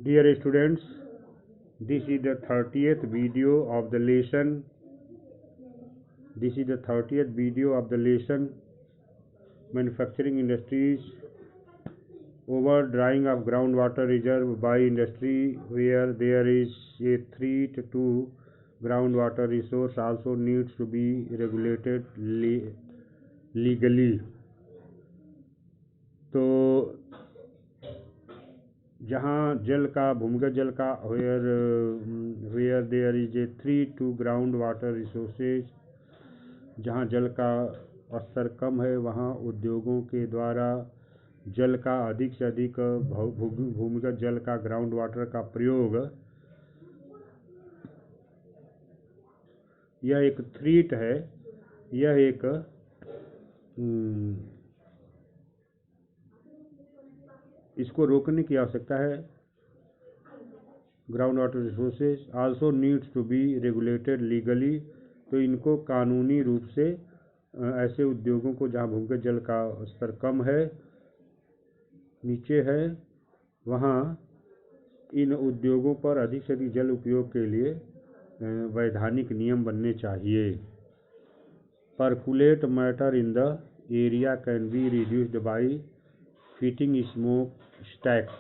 Dear students, this is the 30th video of the lesson. Manufacturing industries over drying of groundwater reserve by industry where there is a threat to groundwater resource also needs to be regulated legally. तो जहाँ जल का भूमिगत जल का where there is a threat to ground water resources, जहाँ जल का स्तर कम है वहाँ उद्योगों के द्वारा जल का अधिक से अधिक भूमिगत जल का ग्राउंड वाटर का प्रयोग, यह एक थ्रेट है, यह एक इसको रोकने की आवश्यकता है। Ground water resources also needs to be regulated legally, तो इनको कानूनी रूप से ऐसे उद्योगों को जहाँ भूमिगत जल का स्तर कम है, नीचे है, वहाँ इन उद्योगों पर अधिक से अधिक जल उपयोग के लिए वैधानिक नियम बनने चाहिए। Percolate matter in the area can be reduced by fitting smoke stacks.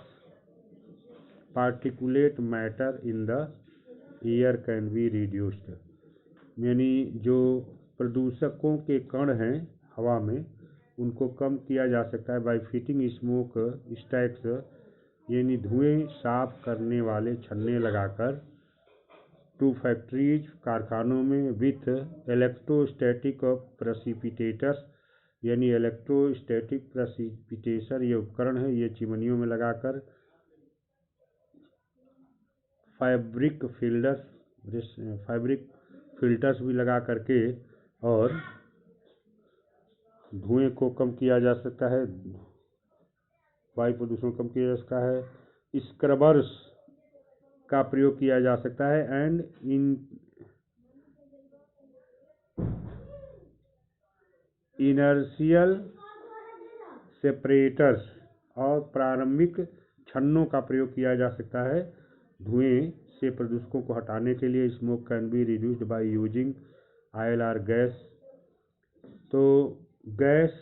Particulate matter in the air can be reduced, यानी जो प्रदूषकों के कण हैं हवा में, उनको कम किया जा सकता है बाय फिटिंग स्मोक स्टैक्स, यानी धुएं साफ करने वाले छन्ने लगाकर, टू फैक्ट्रीज कारखानों में, विथ इलेक्ट्रोस्टैटिक प्रेसिपिटेटर्स, यानी इलेक्ट्रोस्टैटिक प्रेसिपिटेटर ये उपकरण है, ये चिमनियों में लगाकर, फैब्रिक फिल्टर्स भी लगा करके और धुएं को कम किया जा सकता है, वायु प्रदूषण कम किया जा सकता है। स्क्रबर्स का प्रयोग किया जा सकता है एंड इनर्शियल सेपरेटर्स, और प्रारंभिक छन्नों का प्रयोग किया जा सकता है धुएं से प्रदूषकों को हटाने के लिए। Smoke can be reduced by using oil और गैस, तो गैस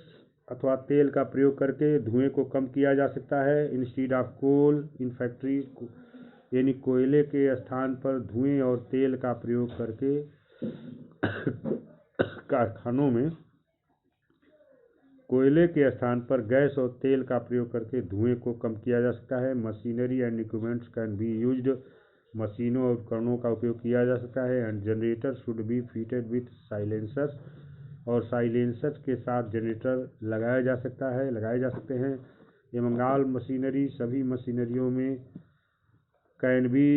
अथवा तेल का प्रयोग करके धुएं को कम किया जा सकता है। Instead of coal in factory, यानी कोयले के स्थान पर धुएं और तेल का प्रयोग करके कारखानों में कोयले के स्थान पर गैस और तेल का प्रयोग करके धुएं को कम किया जा सकता है। Machinery and equipments can be used, मशीनों और उपकरणों का उपयोग किया जा सकता है। And generator should be fitted with silencers, और साइलेंसर्स के साथ जनरेटर लगाया जा सकते हैं। एवं ऑल मशीनरी, सभी मशीनरियों में can be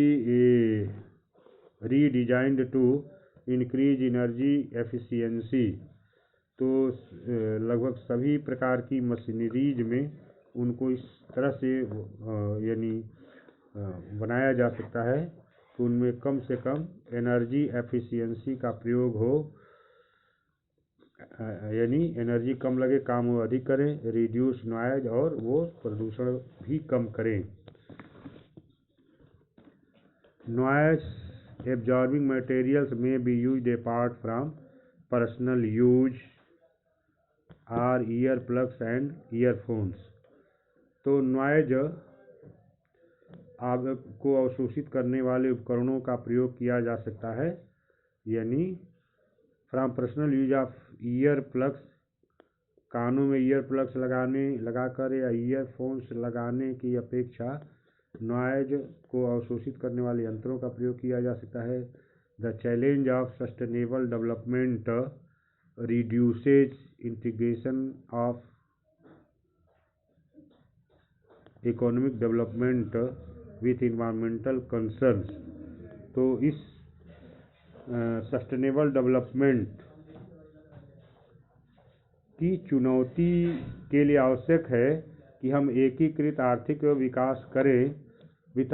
redesigned to increase energy efficiency, तो लगभग सभी प्रकार की मशीनरीज में उनको इस तरह से यानी बनाया जा सकता है कि उनमें कम से कम एनर्जी एफिशिएंसी का प्रयोग हो, यानी एनर्जी कम लगे, काम वो अधिक करें, रिड्यूस नॉइज, और वो प्रदूषण भी कम करें। Noise absorbing materials may be used apart from personal use or ear plugs and earphones, तो नॉइज को अवशोषित करने वाले उपकरणों का प्रयोग किया जा सकता है, यानी from personal use of ear plugs, कानों में ईयर प्लग्स लगाकर या ईयरफोन्स लगाने की अपेक्षा नॉइज को अवशोषित करने वाले यंत्रों का प्रयोग किया जा सकता है। The challenge of sustainable development reduces integration of economic development with environmental concerns, तो इस सस्टेनेबल डेवलपमेंट की चुनौती के लिए आवश्यक है कि हम एकीकृत आर्थिक विकास करें विद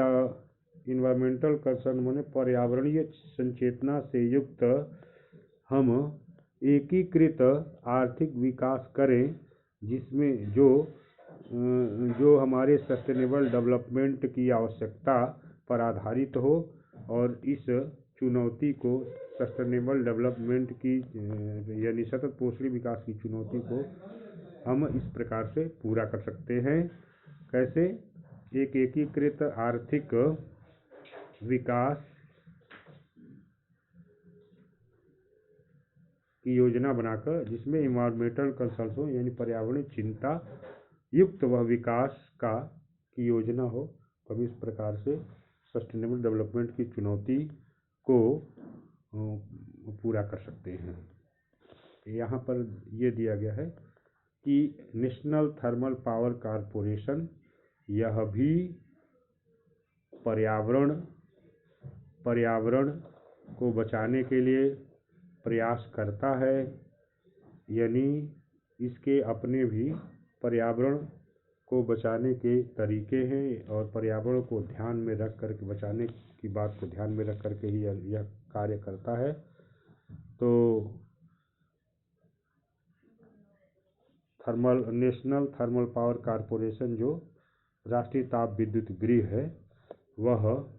इन्वायरमेंटल कंसर्न, माने पर्यावरणीय संचेतना से युक्त हम एकीकृत आर्थिक विकास करें, जिसमें जो जो हमारे सस्टेनेबल डेवलपमेंट की आवश्यकता पर आधारित हो, और इस चुनौती को सस्टेनेबल डेवलपमेंट की यानी सतत पोषणीय विकास की चुनौती को हम इस प्रकार से पूरा कर सकते हैं। कैसे? एक एकीकृत आर्थिक विकास की योजना बनाकर, जिसमें इन्वायरमेंटल कंसर्न यानी पर्यावरणीय चिंता युक्त वह विकास की योजना हो, तो हम इस प्रकार से सस्टेनेबल डेवलपमेंट की चुनौती को पूरा कर सकते हैं। यहाँ पर ये दिया गया है कि नेशनल थर्मल पावर कॉरपोरेशन यह भी पर्यावरण को बचाने के लिए प्रयास करता है, यानी इसके अपने भी पर्यावरण को बचाने के तरीके हैं, और पर्यावरण को ध्यान में रख कर के बचाने की बात को ध्यान में रख कर के ही यह कार्य करता है। तो नेशनल थर्मल पावर कॉरपोरेशन जो राष्ट्रीय ताप विद्युत गृह है, वह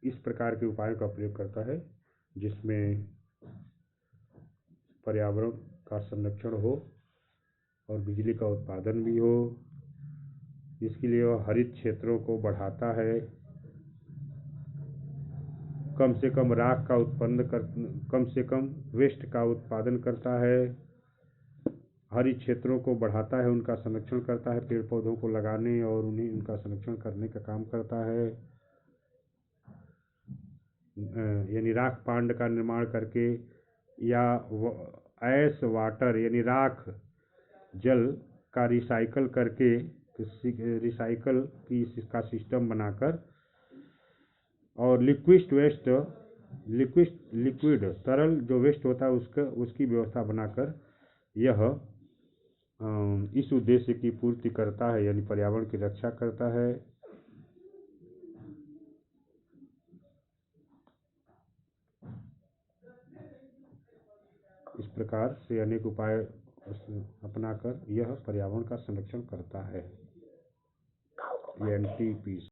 इस प्रकार के उपायों का प्रयोग करता है जिसमें पर्यावरण का संरक्षण हो और बिजली का उत्पादन भी हो। इसके लिए वह हरित क्षेत्रों को बढ़ाता है, कम से कम वेस्ट का उत्पादन करता है, हरित क्षेत्रों को बढ़ाता है, उनका संरक्षण करता है, पेड़ पौधों को लगाने और उनका संरक्षण करने का काम करता है, यानी राख पांड का निर्माण करके या ऐश वाटर यानी राख जल का रिसाइकल करके रिसाइकल का सिस्टम बनाकर, और लिक्विड तरल जो वेस्ट होता है उसकी व्यवस्था बनाकर यह इस उद्देश्य की पूर्ति करता है, यानी पर्यावरण की रक्षा करता है। इस प्रकार से अनेक उपाय अपनाकर यह पर्यावरण का संरक्षण करता है। NTPC